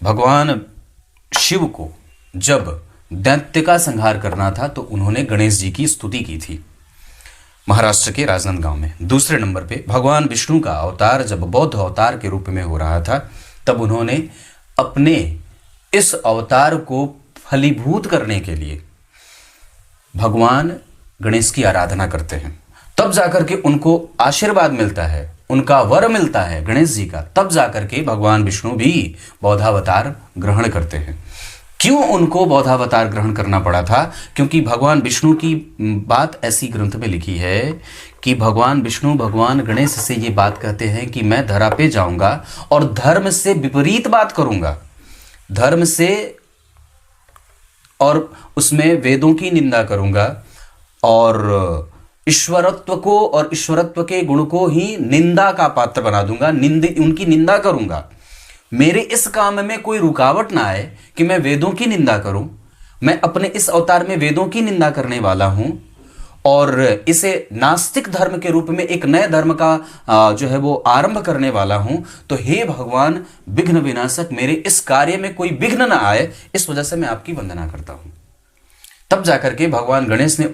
भगवान शिव को जब दैत्य का संहार करना था तो उन्होंने गणेश जी की स्तुति की थी महाराष्ट्र के राजनांदगांव में। दूसरे नंबर पे भगवान विष्णु का अवतार जब बौद्ध अवतार के रूप में हो रहा था तब उन्होंने अपने इस अवतार को फलीभूत करने के लिए भगवान गणेश की आराधना करते हैं। तब जाकर के उनको आशीर्वाद मिलता है, उनका वर मिलता है गणेश जी का। तब जाकर के भगवान विष्णु भी बौद्धावतार ग्रहण करते हैं। क्यों उनको बौद्धावतार ग्रहण करना पड़ा था? क्योंकि भगवान विष्णु की बात ऐसी ग्रंथ में लिखी है कि भगवान विष्णु भगवान गणेश से ये बात कहते हैं कि मैं धरा पे जाऊंगा और धर्म से विपरीत बात करूंगा, धर्म से और उसमें वेदों की निंदा करूंगा और ईश्वरत्व को और ईश्वरत्व के गुण को ही निंदा का पात्र बना दूंगा, उनकी निंदा करूंगा। मेरे इस काम में कोई रुकावट ना आए कि मैं वेदों की निंदा करूं। मैं अपने इस अवतार में वेदों की निंदा करने वाला हूं और इसे नास्तिक धर्म के रूप में एक नए धर्म का जो है वो आरंभ करने वाला हूं। तो हे भगवान विघ्न विनाशक, मेरे इस कार्य में कोई विघ्न ना आए, इस वजह से मैं आपकी वंदना करता हूं। तब जाकर के भगवान गणेश ने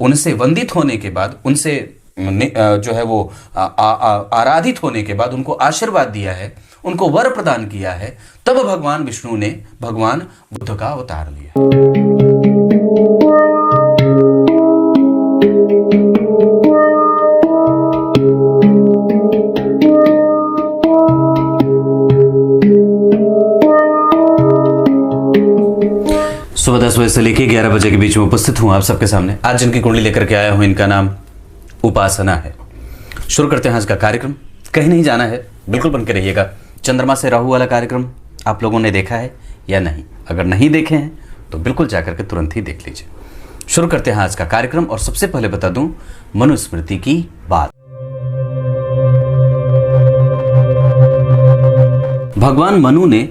उनसे वंदित होने के बाद, उनसे जो है वो आराधित होने के बाद उनको आशीर्वाद दिया है, उनको वर प्रदान किया है। तब भगवान विष्णु ने भगवान बुद्ध का अवतार लिया। सुबह 10 बजे से लेकर 11 बजे के बीच में उपस्थित हूं आप सबके सामने। आज जिनकी कुंडली लेकर के आया हूं इनका नाम उपासना है। शुरू करते हैं आज का कार्यक्रम। कहीं नहीं जाना है, बिल्कुल बन के रहिएगा। चंद्रमा से राहु वाला कार्यक्रम आप लोगों ने देखा है या नहीं? अगर नहीं देखे हैं तो बिल्कुल जाकर के तुरंत ही देख लीजिए। शुरू करते हैं आज का कार्यक्रम और सबसे पहले बता दूं मनुस्मृति की बात। भगवान मनु ने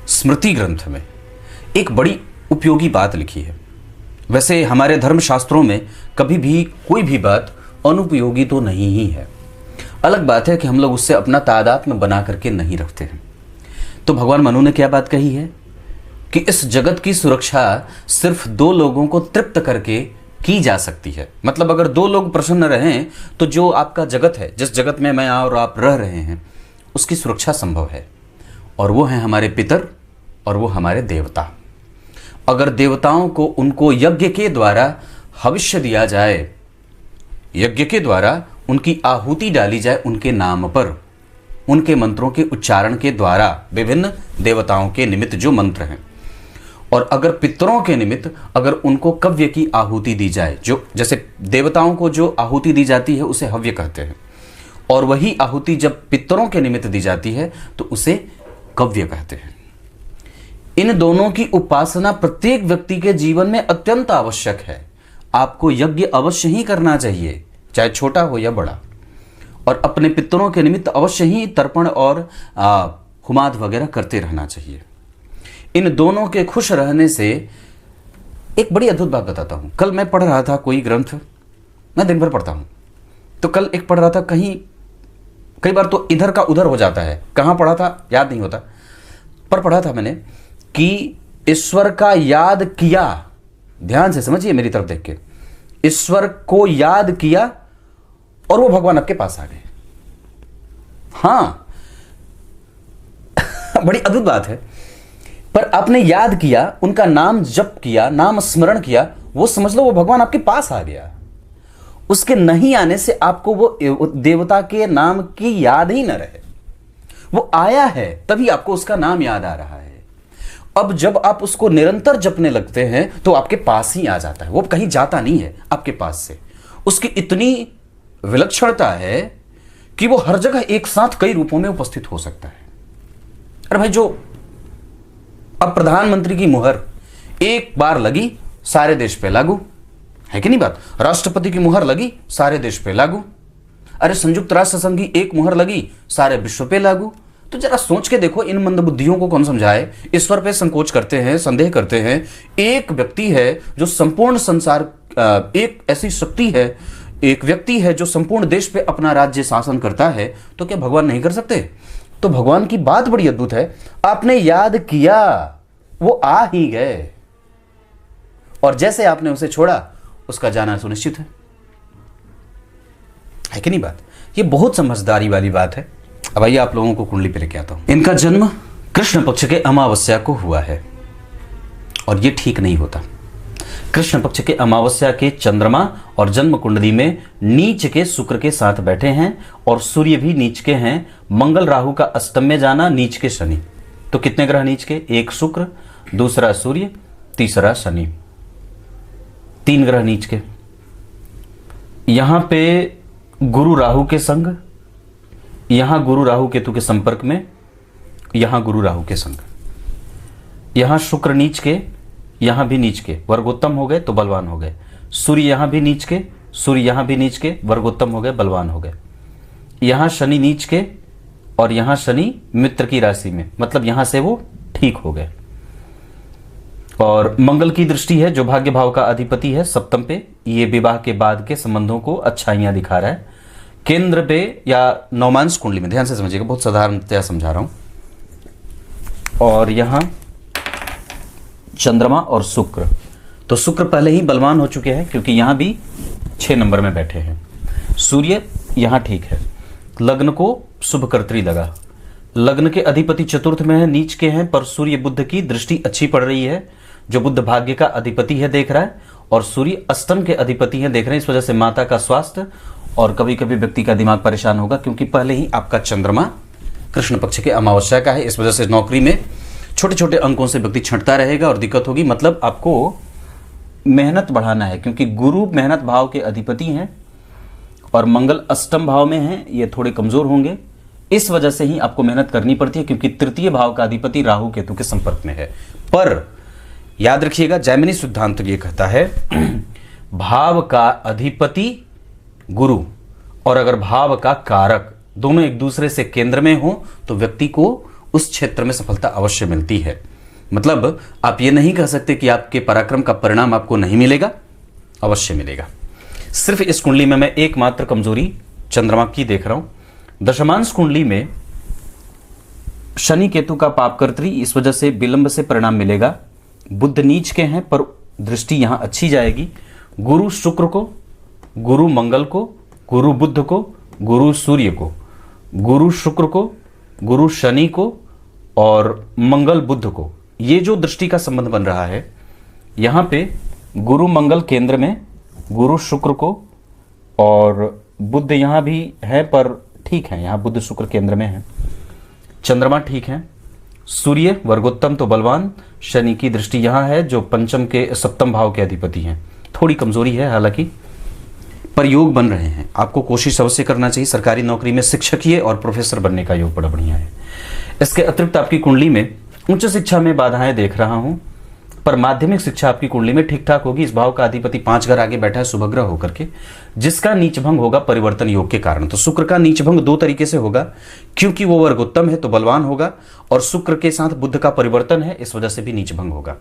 स्मृति ग्रंथ में एक बड़ी उपयोगी बात लिखी है। वैसे हमारे धर्मशास्त्रों में कभी भी कोई भी बात अनुपयोगी तो नहीं ही है। अलग बात है कि हम लोग उससे अपना तादात्म्य बना करके नहीं रखते हैं। तो भगवान मनु ने क्या बात कही है कि इस जगत की सुरक्षा सिर्फ 2 लोगों को तृप्त करके की जा सकती है। मतलब अगर 2 लोग प्रसन्न रहें तो जो आपका जगत है, जिस जगत में मैं और आप रह रहे हैं, उसकी सुरक्षा संभव है। और वो हैं हमारे पितर और वो हमारे देवता। अगर देवताओं को उनको यज्ञ के द्वारा हविष्य दिया जाए, यज्ञ के द्वारा उनकी आहुति डाली जाए उनके नाम पर, उनके मंत्रों के उच्चारण के द्वारा, विभिन्न देवताओं के निमित्त जो मंत्र हैं, और अगर पितरों के निमित्त अगर उनको कव्य की आहुति दी जाए, जो जैसे देवताओं को जो आहुति दी जाती है उसे हव्य कहते हैं, और वही आहुति जब पितरों के निमित्त दी जाती है तो उसे कव्य कहते हैं। इन दोनों की उपासना प्रत्येक व्यक्ति के जीवन में अत्यंत आवश्यक है। आपको यज्ञ अवश्य ही करना चाहिए, चाहे छोटा हो या बड़ा, और अपने पितरों के निमित्त अवश्य ही तर्पण और हुमाद वगैरह करते रहना चाहिए। इन दोनों के खुश रहने से एक बड़ी अद्भुत बात बताता हूं। कल मैं पढ़ रहा था कोई ग्रंथ, मैं दिन भर पढ़ता हूं, तो कल एक पढ़ रहा था, कई बार तो इधर का उधर हो जाता है, कहां पढ़ा था याद नहीं होता, पर पढ़ा था मैंने कि ईश्वर का याद किया, ध्यान से समझिए मेरी तरफ देख के, ईश्वर को याद किया और वो भगवान आपके पास आ गए। हां बड़ी अद्भुत बात है। पर आपने याद किया, उनका नाम जप किया, नाम स्मरण किया, वो समझ लो वो भगवान आपके पास आ गया। उसके नहीं आने से आपको वो देवता के नाम की याद ही न रहे। वो आया है तभी आपको उसका नाम याद आ रहा है। अब जब आप उसको निरंतर जपने लगते हैं तो आपके पास ही आ जाता है, वो कहीं जाता नहीं है आपके पास से। उसकी इतनी विलक्षणता है कि वो हर जगह एक साथ कई रूपों में उपस्थित हो सकता है। अरे भाई, जो अब प्रधानमंत्री की मुहर एक बार लगी सारे देश पे लागू है कि नहीं बात? राष्ट्रपति की मुहर लगी सारे देश पे लागू। अरे संयुक्त राष्ट्र संघ की एक मुहर लगी सारे विश्व पे लागू। तो जरा सोच के देखो, इन मंदबुद्धियों को कौन समझाए? ईश्वर पे संकोच करते हैं, संदेह करते हैं। एक व्यक्ति है जो संपूर्ण संसार, एक ऐसी शक्ति है, एक व्यक्ति है जो संपूर्ण देश पे अपना राज्य शासन करता है, तो क्या भगवान नहीं कर सकते? तो भगवान की बात बड़ी अद्भुत है, आपने याद किया, वो आ ही गए, और जैसे आपने उसे छोड़ा उसका जाना सुनिश्चित है कि नहीं बात? ये बहुत समझदारी वाली बात है। अब आइए आप लोगों को कुंडली पे लेके आता हूं। इनका जन्म कृष्ण पक्ष के अमावस्या को हुआ है, और ये ठीक नहीं होता। कृष्ण पक्ष के अमावस्या के चंद्रमा और जन्म कुंडली में नीच के शुक्र के साथ बैठे हैं, और सूर्य भी नीच के हैं। मंगल राहु का अष्टम में जाना, नीच के शनि। तो कितने ग्रह नीच के? एक शुक्र, दूसरा सूर्य, तीसरा शनि, 3 ग्रह नीच के। यहां पे गुरु राहु के संग, यहां गुरु राहु केतु के संपर्क में, यहां गुरु राहु के संग, यहां शुक्र नीच के, यहां भी नीच के, वर्गोत्तम हो गए तो बलवान हो गए। सूर्य यहां भी नीच के, सूर्य यहां भी नीच के, वर्गोत्तम हो गए, बलवान हो गए। यहां शनि नीच के, और यहां शनि मित्र की राशि में, मतलब यहां से वो ठीक हो गए। और मंगल की दृष्टि है जो भाग्य भाव का अधिपति है सप्तम पे, ये विवाह के बाद के संबंधों को अच्छाइयां दिखा रहा है। केंद्र पे या नौमांश कुंडली में, ध्यान से समझिएगा, बहुत साधारणतया समझा रहा हूं, और यहां चंद्रमा और शुक्र, तो शुक्र पहले ही बलवान हो चुके हैं क्योंकि यहां भी 6 नंबर में बैठे हैं। सूर्य यहां ठीक है, लग्न को शुभकर्त्री लगा, लग्न के अधिपति चतुर्थ में है, नीच के हैं, पर सूर्य बुध की दृष्टि अच्छी पड़ रही है, जो बुध भाग्य का अधिपति है देख रहा है, और सूर्य अष्टम के अधिपति है देख रहे हैं। इस वजह से माता का स्वास्थ्य और कभी कभी व्यक्ति का दिमाग परेशान होगा, क्योंकि पहले ही आपका चंद्रमा कृष्ण पक्ष के अमावस्या का है। इस वजह से नौकरी में छोटे छोटे अंकों से व्यक्ति छंटता रहेगा और दिक्कत होगी। मतलब आपको मेहनत बढ़ाना है, क्योंकि गुरु मेहनत भाव के अधिपति हैं और मंगल अष्टम भाव में हैं, ये थोड़े कमजोर होंगे। इस वजह से ही आपको मेहनत करनी पड़ती है, क्योंकि तृतीय भाव का अधिपति राहु केतु के संपर्क में है। पर याद रखिएगा, जैमिनी सिद्धांत ये कहता है भाव का अधिपति गुरु और अगर भाव का कारक दोनों एक दूसरे से केंद्र में हो तो व्यक्ति को उस क्षेत्र में सफलता अवश्य मिलती है। मतलब आप ये नहीं कह सकते कि आपके पराक्रम का परिणाम आपको नहीं मिलेगा, अवश्य मिलेगा। सिर्फ इस कुंडली में मैं एकमात्र कमजोरी चंद्रमा की देख रहा हूं। दशमांश कुंडली में शनि केतु का पापकर्त्री, इस वजह से विलंब से परिणाम मिलेगा। बुध नीच के हैं पर दृष्टि यहां अच्छी जाएगी। गुरु शुक्र को, गुरु मंगल को, गुरु बुध को, गुरु सूर्य को, गुरु शुक्र को, गुरु शनि को और मंगल बुध को, ये जो दृष्टि का संबंध बन रहा है, यहां पे गुरु मंगल केंद्र में, गुरु शुक्र को, और बुध यहां भी है पर ठीक है, यहां बुध शुक्र केंद्र में है। चंद्रमा ठीक है, सूर्य वर्गोत्तम तो बलवान, शनि की दृष्टि यहां है जो पंचम के सप्तम भाव के अधिपति हैं। थोड़ी कमजोरी है हालांकि, पर योग बन रहे हैं। आपको कोशिश अवश्य करना चाहिए। सरकारी नौकरी में शिक्षकीय और प्रोफेसर बनने का योग बड़ा बढ़िया है। इसके अतिरिक्त आपकी कुंडली में उच्च शिक्षा में बाधाएं देख रहा हूं, पर माध्यमिक शिक्षा आपकी कुंडली में ठीक ठाक होगी। इस भाव का अधिपति 5 घर आगे बैठा है शुभग्रह होकर के, जिसका नीच भंग होगा परिवर्तन योग के कारण। तो शुक्र का नीच भंग 2 तरीके से होगा, क्योंकि वो वर्गोत्तम है तो बलवान होगा, और शुक्र के साथ बुध का परिवर्तन है, इस वजह से भी नीच भंग होगा।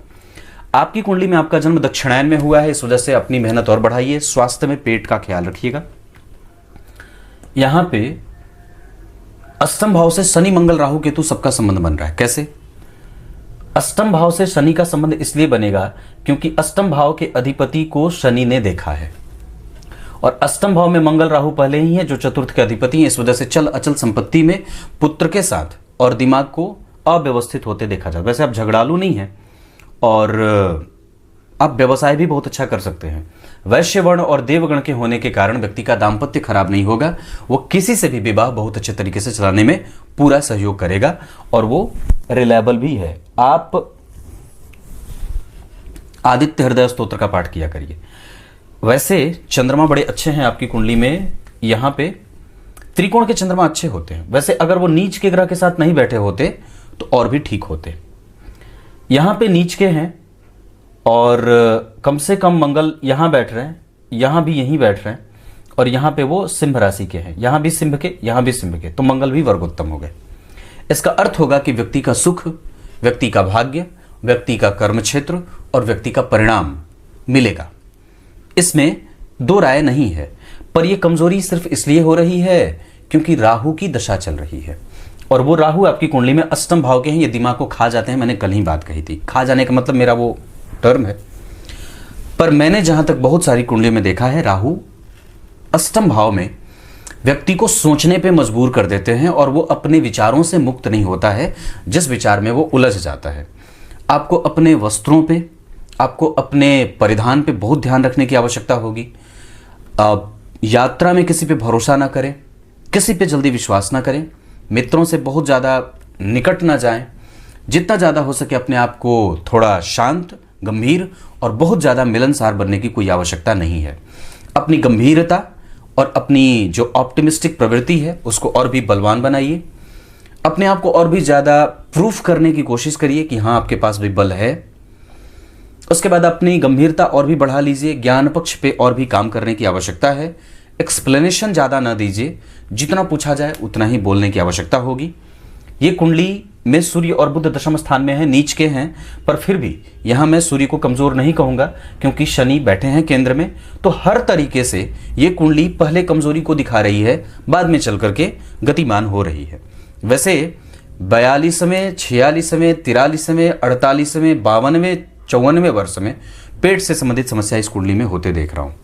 आपकी कुंडली में आपका जन्म दक्षिणायन में हुआ है, इस वजह से अपनी मेहनत और बढ़ाइए। स्वास्थ्य में पेट का ख्याल रखिएगा। यहां पे अष्टम भाव से शनि मंगल राहु केतु सबका संबंध बन रहा है। कैसे? अष्टम भाव से शनि का संबंध इसलिए बनेगा क्योंकि अष्टम भाव के अधिपति को शनि ने देखा है, और अष्टम भाव में मंगल राहु पहले ही है जो चतुर्थ के अधिपति हैं। इस वजह से चल अचल संपत्ति में पुत्र के साथ और दिमाग को अव्यवस्थित होते देखा जाता है। वैसे आप झगड़ालू नहीं हैं और आप व्यवसाय भी बहुत अच्छा कर सकते हैं। वैश्य वर्ण और देवगण के होने के कारण व्यक्ति का दाम्पत्य खराब नहीं होगा। वो किसी से भी विवाह बहुत अच्छे तरीके से चलाने में पूरा सहयोग करेगा, और वो रिलायबल भी है। आप आदित्य हृदय स्तोत्र का पाठ किया करिए। वैसे चंद्रमा बड़े अच्छे हैं आपकी कुंडली में। यहां पे त्रिकोण के चंद्रमा अच्छे होते हैं। वैसे अगर वो नीच के ग्रह के साथ नहीं बैठे होते तो और भी ठीक होते। यहां पे नीच के हैं और कम से कम मंगल यहां बैठ रहे हैं, यहां भी यहीं बैठ रहे हैं, और यहां पे वो सिंह राशि के हैं, यहां भी सिंह के, यहां भी सिंह के, तो मंगल भी वर्गोत्तम हो गए। इसका अर्थ होगा कि व्यक्ति का सुख, व्यक्ति का भाग्य, व्यक्ति का कर्म क्षेत्र और व्यक्ति का परिणाम मिलेगा। इसमें 2 राय नहीं है, पर यह कमजोरी सिर्फ इसलिए हो रही है क्योंकि राहु की दशा चल रही है, और वो राहु आपकी कुंडली में अष्टम भाव के हैं, ये दिमाग को खा जाते हैं। मैंने कल ही बात कही थी, खा जाने का मतलब मेरा वो टर्म है, पर मैंने जहां तक बहुत सारी कुंडली में देखा है, राहु अष्टम भाव में व्यक्ति को सोचने पे मजबूर कर देते हैं और वो अपने विचारों से मुक्त नहीं होता है, जिस विचार में वो उलझ जाता है। आपको अपने वस्त्रों पे, आपको अपने परिधान पे बहुत ध्यान रखने की आवश्यकता होगी। यात्रा में किसी पे भरोसा ना करें, किसी पे जल्दी विश्वास ना करें, मित्रों से बहुत ज़्यादा निकट ना जाएं। जितना ज़्यादा हो सके अपने आप को थोड़ा शांत, गंभीर और बहुत ज़्यादा मिलनसार बनने की कोई आवश्यकता नहीं है। अपनी गंभीरता और अपनी जो ऑप्टिमिस्टिक प्रवृत्ति है उसको और भी बलवान बनाइए। अपने आप को और भी ज़्यादा प्रूफ करने की कोशिश करिए कि हाँ आपके पास भी बल है। उसके बाद अपनी गंभीरता और भी बढ़ा लीजिए, ज्ञान पक्ष पे और भी काम करने की आवश्यकता है। एक्सप्लेनेशन ज़्यादा ना दीजिए, जितना पूछा जाए उतना ही बोलने की आवश्यकता होगी। ये कुंडली में सूर्य और बुध दशम स्थान में है, नीच के हैं, पर फिर भी यहाँ मैं सूर्य को कमज़ोर नहीं कहूँगा क्योंकि शनि बैठे हैं केंद्र में। तो हर तरीके से ये कुंडली पहले कमज़ोरी को दिखा रही है, बाद में चल करके गतिमान हो रही है। वैसे 42वें, 46वें, 43वें, 48वें, 52वें, 54वें वर्ष में पेट से संबंधित समस्या इस कुंडली में होते देख रहा हूँ।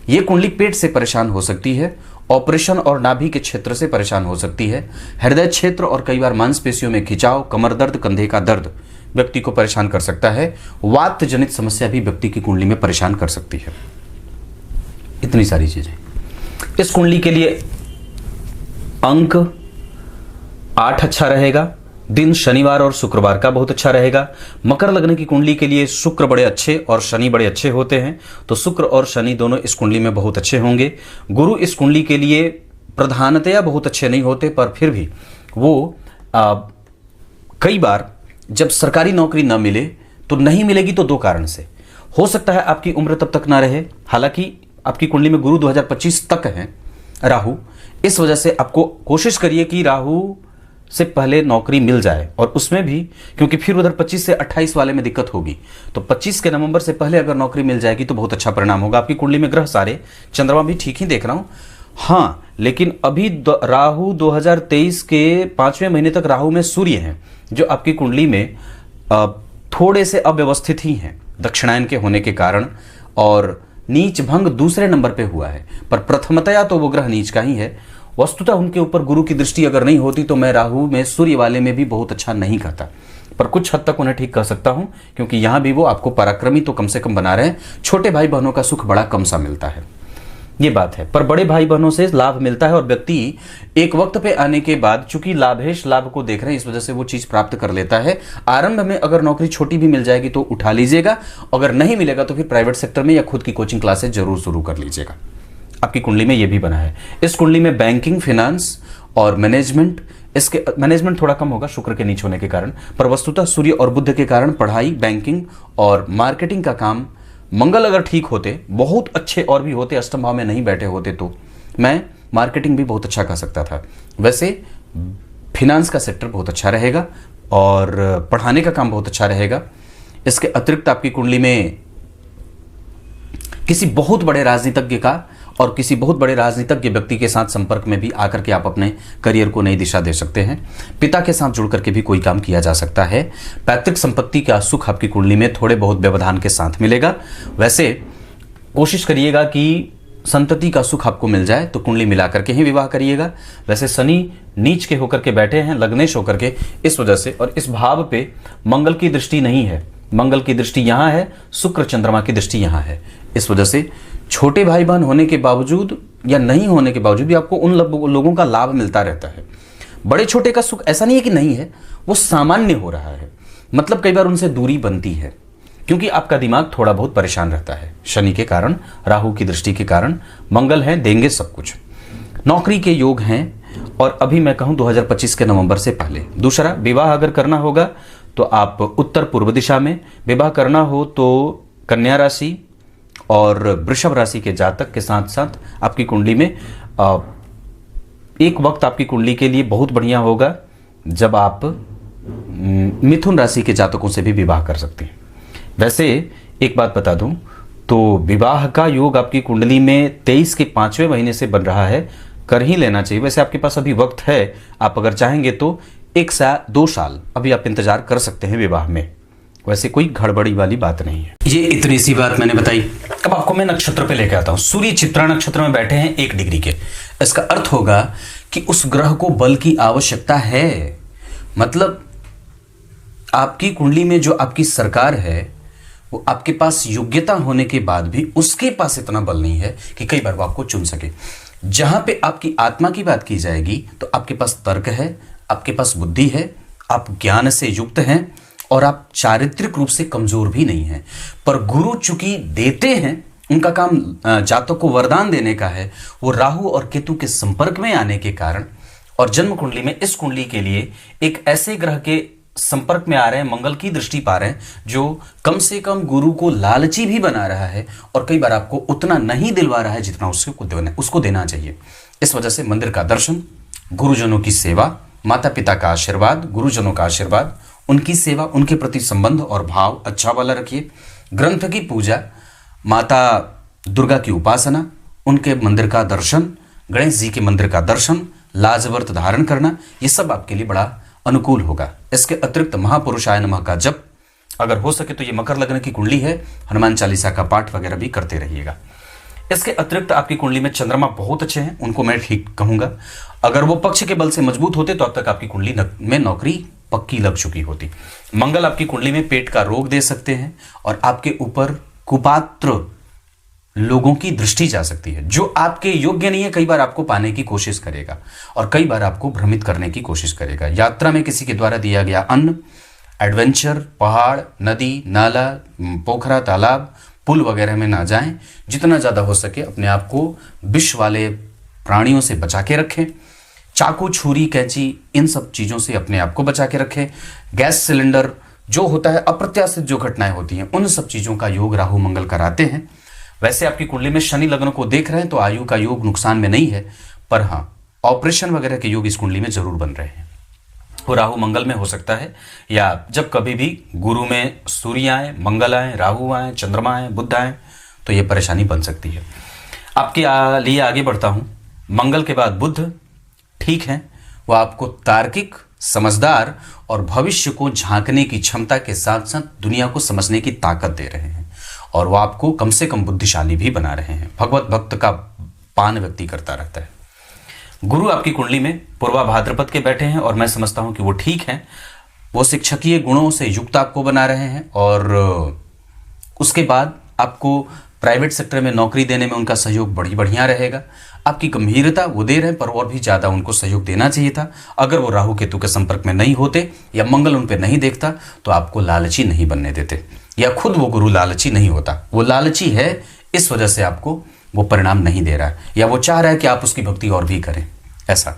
ये कुंडली पेट से परेशान हो सकती है, ऑपरेशन और नाभि के क्षेत्र से परेशान हो सकती है, हृदय क्षेत्र और कई बार मांसपेशियों में खिंचाव, कमर दर्द, कंधे का दर्द व्यक्ति को परेशान कर सकता है। वात जनित समस्या भी व्यक्ति की कुंडली में परेशान कर सकती है। इतनी सारी चीजें। इस कुंडली के लिए अंक 8 अच्छा रहेगा। दिन शनिवार और शुक्रवार का बहुत अच्छा रहेगा। मकर लग्न की कुंडली के लिए शुक्र बड़े अच्छे और शनि बड़े अच्छे होते हैं, तो शुक्र और शनि दोनों इस कुंडली में बहुत अच्छे होंगे। गुरु इस कुंडली के लिए प्रधानतया बहुत अच्छे नहीं होते, पर फिर भी वो कई बार जब सरकारी नौकरी न मिले तो नहीं मिलेगी तो दो कारण से हो सकता है। आपकी उम्र तब तक ना रहे, हालांकि आपकी कुंडली में गुरु 2025 तक है राहु, इस वजह से आपको कोशिश करिए कि राहु से पहले नौकरी मिल जाए, और उसमें भी क्योंकि फिर उधर 25 से 28 वाले में दिक्कत होगी, तो 25 के नवंबर से पहले अगर नौकरी मिल जाएगी तो बहुत अच्छा परिणाम होगा। आपकी कुंडली में ग्रह सारे, चंद्रमा भी ठीक ही देख रहा हूं, हाँ, लेकिन अभी राहु 2023 के 5वें महीने तक राहु में सूर्य हैं, जो आपकी कुंडली में थोड़े से अव्यवस्थित ही हैं दक्षिणायन के होने के कारण, और नीच भंग दूसरे नंबर पे हुआ है, पर प्रथमतया तो वो ग्रह नीच का ही है। वस्तुतः उनके ऊपर गुरु की दृष्टि अगर नहीं होती तो मैं राहु में सूर्य वाले में भी बहुत अच्छा नहीं करता, पर कुछ हद तक उन्हें ठीक कर सकता हूं, क्योंकि यहां भी वो आपको पराक्रमी तो कम से कम बना रहे हैं। छोटे भाई बहनों का सुख बड़ा कम सा मिलता है, ये बात है, पर बड़े भाई बहनों से लाभ मिलता है, और व्यक्ति एक वक्त पे आने के बाद चूंकि लाभेश लाभ को देख रहे हैं, इस वजह से वो चीज प्राप्त कर लेता है। आरंभ में अगर नौकरी छोटी भी मिल जाएगी तो उठा लीजिएगा, अगर नहीं मिलेगा तो फिर प्राइवेट सेक्टर में या खुद की कोचिंग क्लासेस जरूर शुरू कर लीजिएगा। आपकी कुंडली में यह भी बना है। इस कुंडली में बैंकिंग, फाइनेंस और मैनेजमेंट, इसके मैनेजमेंट थोड़ा कम होगा शुक्र के नीच होने के कारण, पर वस्तुतः सूर्य और बुध के कारण पढ़ाई, बैंकिंग और मार्केटिंग का काम, मंगल अगर ठीक होते, बहुत अच्छे और भी होते, अष्टम भाव में नहीं बैठे होते, तो मैं मार्केटिंग भी बहुत अच्छा कर सकता था। वैसे फिनांस का सेक्टर बहुत अच्छा रहेगा और पढ़ाने का काम बहुत अच्छा रहेगा। इसके अतिरिक्त आपकी कुंडली में किसी बहुत बड़े राजनीतिज्ञ का और किसी बहुत बड़े राजनीतिज्ञ व्यक्ति के साथ संपर्क में भी आकर के आप अपने करियर को नई दिशा दे सकते हैं। पिता के साथ जुड़ करके भी कोई काम किया जा सकता है। पैतृक संपत्ति का सुख आपकी कुंडली में थोड़े बहुत व्यवधान के साथ मिलेगा। वैसे कोशिश करिएगा कि संतति का सुख आपको मिल जाए, तो कुंडली मिला करके ही विवाह करिएगा। वैसे शनि नीच के होकर के बैठे हैं, लग्नेश होकर के, इस वजह से, और इस भाव पे मंगल की दृष्टि नहीं है, मंगल की दृष्टि यहाँ है, शुक्र चंद्रमा की दृष्टि यहाँ है, इस वजह से छोटे भाई बहन होने के बावजूद या नहीं होने के बावजूद भी आपको उन लोगों का लाभ मिलता रहता है। बड़े छोटे का सुख ऐसा नहीं है कि नहीं है, वो सामान्य हो रहा है, मतलब कई बार उनसे दूरी बनती है, क्योंकि आपका दिमाग थोड़ा बहुत परेशान रहता है शनि के कारण, राहु की दृष्टि के कारण। मंगल है, देंगे सब कुछ। नौकरी के योग हैं, और अभी मैं कहूँ 2025 के नवंबर से पहले। दूसरा, विवाह अगर करना होगा तो आप उत्तर पूर्व दिशा में, विवाह करना हो तो कन्या राशि और वृषभ राशि के जातक के साथ साथ आपकी कुंडली में एक वक्त आपकी कुंडली के लिए बहुत बढ़िया होगा जब आप मिथुन राशि के जातकों से भी विवाह कर सकते हैं। वैसे एक बात बता दूं तो विवाह का योग आपकी कुंडली में 23 के 5वें महीने से बन रहा है, कर ही लेना चाहिए। वैसे आपके पास अभी वक्त है, आप अगर चाहेंगे तो 1 साल 2 साल अभी आप इंतजार कर सकते हैं विवाह में। वैसे कोई गड़बड़ी वाली बात नहीं है। ये इतनी सी बात मैंने बताई। अब आपको मैं नक्षत्र पे लेके आता हूं। सूर्य चित्रा नक्षत्र में बैठे हैं 1 डिग्री के। इसका अर्थ होगा कि उस ग्रह को बल की आवश्यकता है। मतलब आपकी कुंडली में जो आपकी सरकार है वो आपके पास योग्यता होने के बाद भी उसके पास इतना बल नहीं है कि कई बार वो आपको चुन सके। जहां पे आपकी आत्मा की बात की जाएगी तो आपके पास तर्क है, आपके पास बुद्धि है, आप ज्ञान से युक्त हैं और आप चारित्रिक रूप से कमजोर भी नहीं हैं। पर गुरु चूंकि देते हैं, उनका काम जातक को वरदान देने का है, वो राहु और केतु के संपर्क में आने के कारण और जन्म कुंडली में इस कुंडली के लिए एक ऐसे ग्रह के संपर्क में आ रहे हैं, मंगल की दृष्टि पा रहे हैं, जो कम से कम गुरु को लालची भी बना रहा है और कई बार आपको उतना नहीं दिलवा रहा है जितना उसको देना चाहिए। इस वजह से मंदिर का दर्शन, गुरुजनों की सेवा, माता पिता का आशीर्वाद, गुरुजनों का आशीर्वाद, उनकी सेवा, उनके प्रति संबंध और भाव अच्छा वाला रखिए। ग्रंथ की पूजा, माता दुर्गा की उपासना, उनके मंदिर का दर्शन, गणेश जी के मंदिर का दर्शन, लाजवर्त धारण करना, ये सब आपके लिए बड़ा अनुकूल होगा। इसके अतिरिक्त महापुरुषाय नमः का जप, अगर हो सके तो ये मकर लग्न की कुंडली है, हनुमान चालीसा का पाठ वगैरह भी करते रहिएगा। इसके अतिरिक्त आपकी कुंडली में चंद्रमा बहुत अच्छे हैं, उनको मैं ठीक कहूंगा। अगर वो पक्ष के बल से मजबूत होते तो अब तक आपकी कुंडली में नौकरी पक्की लग चुकी होती। मंगल आपकी कुंडली में पेट का रोग दे सकते हैं और आपके ऊपर कुपात्र लोगों की दृष्टि जा सकती है, जो आपके योग्य नहीं है। कई बार आपको पाने की कोशिश करेगा और कई बार आपको भ्रमित करने की कोशिश करेगा। यात्रा में किसी के द्वारा दिया गया अन्न, एडवेंचर, पहाड़, नदी, नाला, पोखरा, तालाब, पुल वगैरह में ना जाएं। जितना ज़्यादा हो सके अपने आप को विष वाले प्राणियों से बचा के रखें। चाकू, छुरी, कैंची, इन सब चीज़ों से अपने आप को बचा के रखें। गैस सिलेंडर जो होता है, अप्रत्याशित जो घटनाएं होती हैं, उन सब चीज़ों का योग राहु मंगल कराते हैं। वैसे आपकी कुंडली में शनि लग्न को देख रहे हैं तो आयु का योग नुकसान में नहीं है, पर हाँ ऑपरेशन वगैरह के योग इस कुंडली में जरूर बन रहे हैं। वो राहु मंगल में हो सकता है, या जब कभी भी गुरु में सूर्य आए, मंगल आए, राहु आए, चंद्रमा आए, बुध आए, तो ये परेशानी बन सकती है। आपके लिए आगे बढ़ता हूं। मंगल के बाद बुध ठीक है, वो आपको तार्किक, समझदार और भविष्य को झांकने की क्षमता के साथ साथ दुनिया को समझने की ताकत दे रहे हैं और वो आपको कम से कम बुद्धिशाली भी बना रहे हैं। भगवत भक्त का पान व्यक्ति करता रहता है। गुरु आपकी कुंडली में पूर्वा भाद्रपद के बैठे हैं और मैं समझता हूं कि वो ठीक हैं। वो शिक्षकीय गुणों से युक्त आपको बना रहे हैं और उसके बाद आपको प्राइवेट सेक्टर में नौकरी देने में उनका सहयोग बड़ी बढ़िया रहेगा। आपकी गंभीरता वो दे रहे हैं, पर और भी ज़्यादा उनको सहयोग देना चाहिए था। अगर वो राहु केतु के संपर्क में नहीं होते या मंगल उन पर नहीं देखता तो आपको लालची नहीं बनने देते, या खुद वो गुरु लालची नहीं होता। वो लालची है, इस वजह से आपको वो परिणाम नहीं दे रहा है, या वो चाह रहा है कि आप उसकी भक्ति और भी करें। ऐसा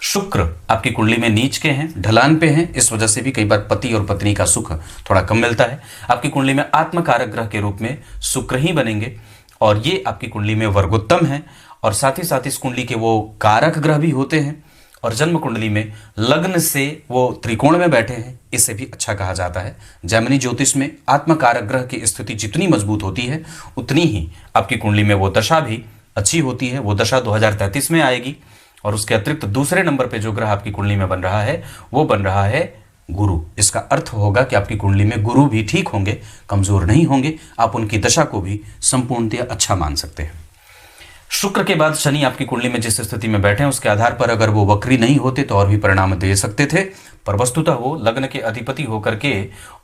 शुक्र आपकी कुंडली में नीच के हैं, ढलान पे हैं, इस वजह से भी कई बार पति और पत्नी का सुख थोड़ा कम मिलता है। आपकी कुंडली में आत्मकारक ग्रह के रूप में शुक्र ही बनेंगे और ये आपकी कुंडली में वर्गोत्तम है और साथ ही साथ इस कुंडली के वो कारक ग्रह भी होते हैं और जन्म कुंडली में लग्न से वो त्रिकोण में बैठे हैं, इसे भी अच्छा कहा जाता है। जैमिनी ज्योतिष में आत्मकारक ग्रह की स्थिति जितनी मजबूत होती है उतनी ही आपकी कुंडली में वो दशा भी अच्छी होती है। वो दशा 2033 में आएगी और उसके अतिरिक्त दूसरे नंबर पे जो ग्रह आपकी कुंडली में बन रहा है वो बन रहा है गुरु। इसका अर्थ होगा कि आपकी कुंडली में गुरु भी ठीक होंगे, कमजोर नहीं होंगे। आप उनकी दशा को भी संपूर्णतया अच्छा मान सकते हैं। शुक्र के बाद शनि आपकी कुंडली में जिस स्थिति में बैठे हैं उसके आधार पर अगर वो वक्री नहीं होते तो और भी परिणाम दे सकते थे, पर वस्तुतः वो लग्न के अधिपति होकर के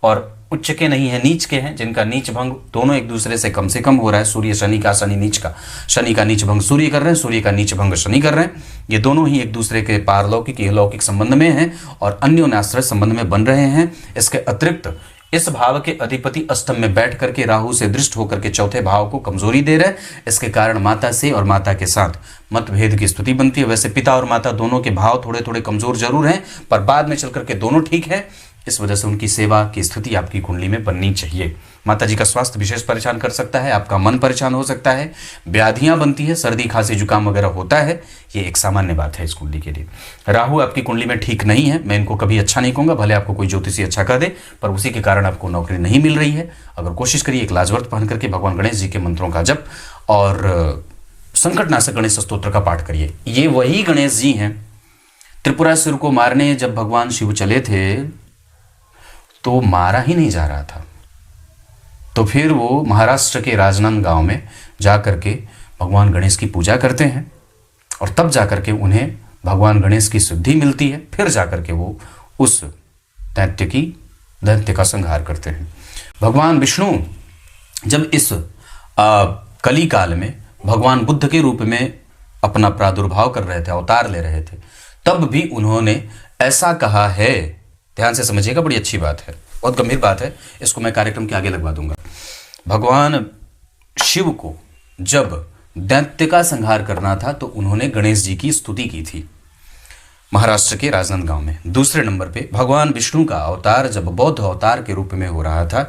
और उच्च के नहीं है, नीच के हैं, जिनका नीच भंग दोनों एक दूसरे से कम हो रहा है। सूर्य शनि का, शनि नीच का, शनि का नीच भंग सूर्य कर रहे हैं, सूर्य का नीच भंग शनि कर रहे हैं। ये दोनों ही एक दूसरे के पारलौकिक अलौकिक संबंध में हैं और अन्योन्याश्रय संबंध में बन रहे हैं। इसके अतिरिक्त इस भाव के अधिपति अष्टम में बैठ करके राहु से दृष्ट होकर के चौथे भाव को कमजोरी दे रहे हैं। इसके कारण माता से और माता के साथ मतभेद की स्थिति बनती है। वैसे पिता और माता दोनों के भाव थोड़े थोड़े कमजोर जरूर हैं, पर बाद में चल करके दोनों ठीक है। इस वजह से उनकी सेवा की स्थिति आपकी कुंडली में बननी चाहिए। माता जी का स्वास्थ्य विशेष परेशान कर सकता है, आपका मन परेशान हो सकता है, व्याधियां बनती है, सर्दी खांसी जुकाम वगैरह होता है, ये एक सामान्य बात है इस कुंडली के लिए। राहु आपकी कुंडली में ठीक नहीं है, मैं इनको कभी अच्छा नहीं कहूँगा, भले आपको कोई ज्योतिषी अच्छा कह दे, पर उसी के कारण आपको नौकरी नहीं मिल रही है। अगर कोशिश करिए एक लाजवर्त पहन करके भगवान गणेश जी के मंत्रों का जप और संकटनाशक गणेश स्तोत्र का पाठ करिए। ये वही गणेश जी हैं, त्रिपुरासुर को मारने जब भगवान शिव चले थे तो मारा ही नहीं जा रहा था। तो फिर वो महाराष्ट्र के राजनांदगांव में जा करके भगवान गणेश की पूजा करते हैं और तब जा करके उन्हें भगवान गणेश की सिद्धि मिलती है। फिर जा करके वो उस दैत्य का संहार करते हैं। भगवान विष्णु जब इस कली काल में भगवान बुद्ध के रूप में अपना प्रादुर्भाव कर रहे थे, अवतार ले रहे थे, तब भी उन्होंने ऐसा कहा है, ध्यान से समझिएगा, बड़ी अच्छी बात है, बहुत गंभीर बात है, इसको मैं कार्यक्रम के आगे लगवा दूंगा। भगवान शिव को जब दैत्य का संहार करना था तो उन्होंने गणेश जी की स्तुति की थी महाराष्ट्र के राजनांदगांव में। दूसरे नंबर पे भगवान विष्णु का अवतार जब बौद्ध अवतार के रूप में हो रहा था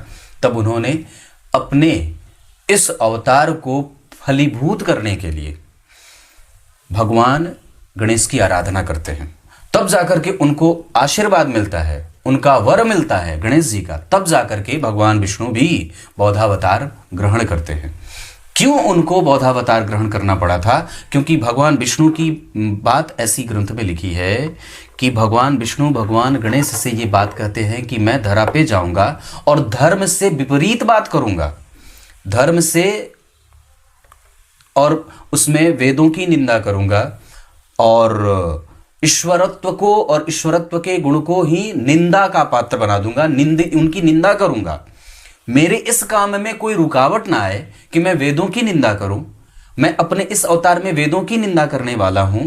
तब उन्होंने अपने इस अवतार को फलीभूत करने के लिए भगवान गणेश की आराधना करते हैं। तब जाकर के उनको आशीर्वाद मिलता है, उनका वर मिलता है गणेश जी का। तब जाकर के भगवान विष्णु भी बौद्धावतार ग्रहण करते हैं। क्यों उनको बौद्धावतार ग्रहण करना पड़ा था? क्योंकि भगवान विष्णु की बात ऐसी ग्रंथ में लिखी है कि भगवान विष्णु भगवान गणेश से ये बात कहते हैं कि मैं धरा पे जाऊंगा और धर्म से विपरीत बात करूंगा, धर्म से और उसमें वेदों की निंदा करूंगा और ईश्वरत्व को और ईश्वरत्व के गुण को ही निंदा का पात्र बना दूंगा, उनकी निंदा करूंगा। मेरे इस काम में कोई रुकावट ना आए कि मैं वेदों की निंदा करूं। मैं अपने इस अवतार में वेदों की निंदा करने वाला हूं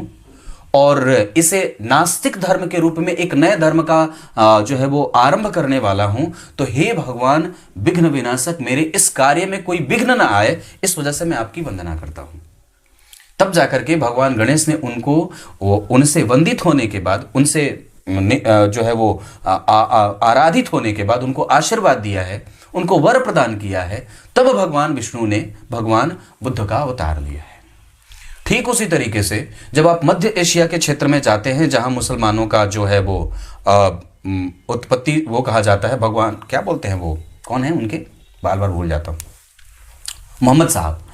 और इसे नास्तिक धर्म के रूप में एक नए धर्म का जो है वो आरंभ करने वाला हूं। तो हे भगवान विघ्न विनाशक, मेरे इस कार्य में कोई विघ्न ना आए, इस वजह से मैं आपकी वंदना करता हूं। तब जाकर के भगवान गणेश ने उनसे वंदित होने के बाद, उनसे जो है वो आराधित होने के बाद उनको आशीर्वाद दिया है, उनको वर प्रदान किया है। तब भगवान विष्णु ने भगवान बुद्ध का अवतार लिया है। ठीक उसी तरीके से जब आप मध्य एशिया के क्षेत्र में जाते हैं जहां मुसलमानों का जो है वो उत्पत्ति वो कहा जाता है, भगवान क्या बोलते हैं, वो कौन है उनके, बार बार भूल जाता हूं, मोहम्मद साहब।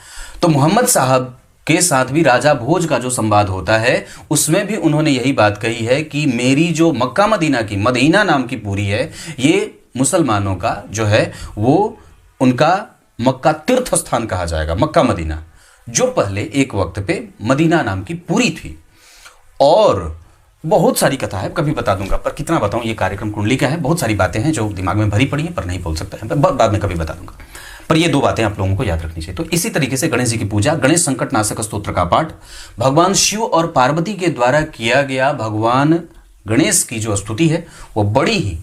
तो मोहम्मद साहब के साथ भी राजा भोज का जो संवाद होता है उसमें भी उन्होंने यही बात कही है कि मेरी जो मक्का मदीना की, मदीना नाम की पूरी है, ये मुसलमानों का जो है वो उनका मक्का तीर्थ स्थान कहा जाएगा, मक्का मदीना, जो पहले एक वक्त पे मदीना नाम की पूरी थी। और बहुत सारी कथा है, कभी बता दूंगा, पर कितना बताऊं, ये कार्यक्रम कुंडली का है, बहुत सारी बातें हैं जो दिमाग में भरी पड़ी हैं पर नहीं बोल सकता है, बाद में कभी बता दूंगा। पर ये दो बातें आप लोगों को याद रखनी चाहिए। तो इसी तरीके से गणेश जी की पूजा, गणेश संकट नाशक स्तोत्र का पाठ, भगवान शिव और पार्वती के द्वारा किया गया भगवान गणेश की जो स्तुति है वो बड़ी ही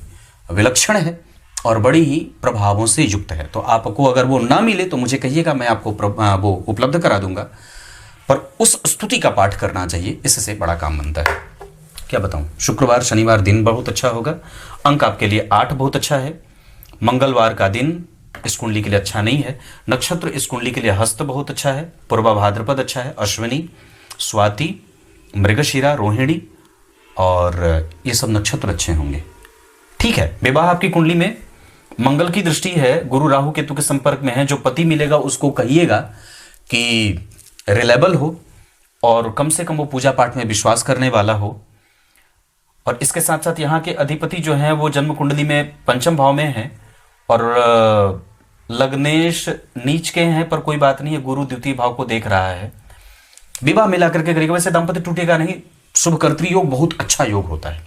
विलक्षण है और बड़ी ही प्रभावों से युक्त है। तो आपको अगर वो ना मिले तो मुझे कहिएगा, मैं आपको वो उपलब्ध करा दूंगा। पर उस स्तुति का पाठ करना चाहिए, इससे बड़ा काम बनता है। क्या बताऊं, शुक्रवार शनिवार दिन बहुत अच्छा होगा। अंक आपके लिए 8 बहुत अच्छा है। मंगलवार का दिन इस कुंडली के लिए अच्छा नहीं है। नक्षत्र इस कुंडली के लिए हस्त बहुत अच्छा है, पूर्वा भाद्रपद अच्छा है, अश्विनी, स्वाति, मृगशिरा, रोहिणी और ये सब नक्षत्र अच्छे होंगे। ठीक है। विवाह आपकी कुंडली में मंगल की दृष्टि है, गुरु राहु केतु के संपर्क में है। जो पति मिलेगा उसको कहिएगा कि रिलायबल हो और कम से कम वो पूजा पाठ में विश्वास करने वाला हो। और इसके साथ साथ यहाँ के अधिपति जो हैं वो जन्म कुंडली में पंचम भाव में है और लग्नेश नीच के हैं, पर कोई बात नहीं है, गुरु द्वितीय भाव को देख रहा है। विवाह मिला करके करेगा, वैसे दाम्पत्य टूटेगा नहीं, शुभकर्तृ योग बहुत अच्छा योग होता है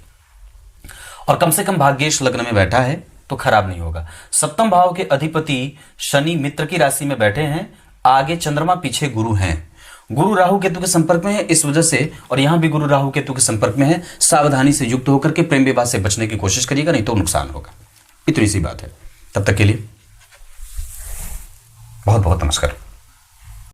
और कम से कम भाग्येश लग्न में बैठा है तो खराब नहीं होगा। सप्तम भाव के अधिपति शनि मित्र की राशि में बैठे हैं, आगे चंद्रमा पीछे गुरु हैं। गुरु राहु केतु के संपर्क में है, इस वजह से, और यहां भी गुरु राहु केतु के संपर्क में है, सावधानी से युक्त होकर के प्रेम विवाह से बचने की कोशिश करिएगा, नहीं तो नुकसान होगा। इतनी सी बात है। तब तक के लिए बहुत बहुत नमस्कार।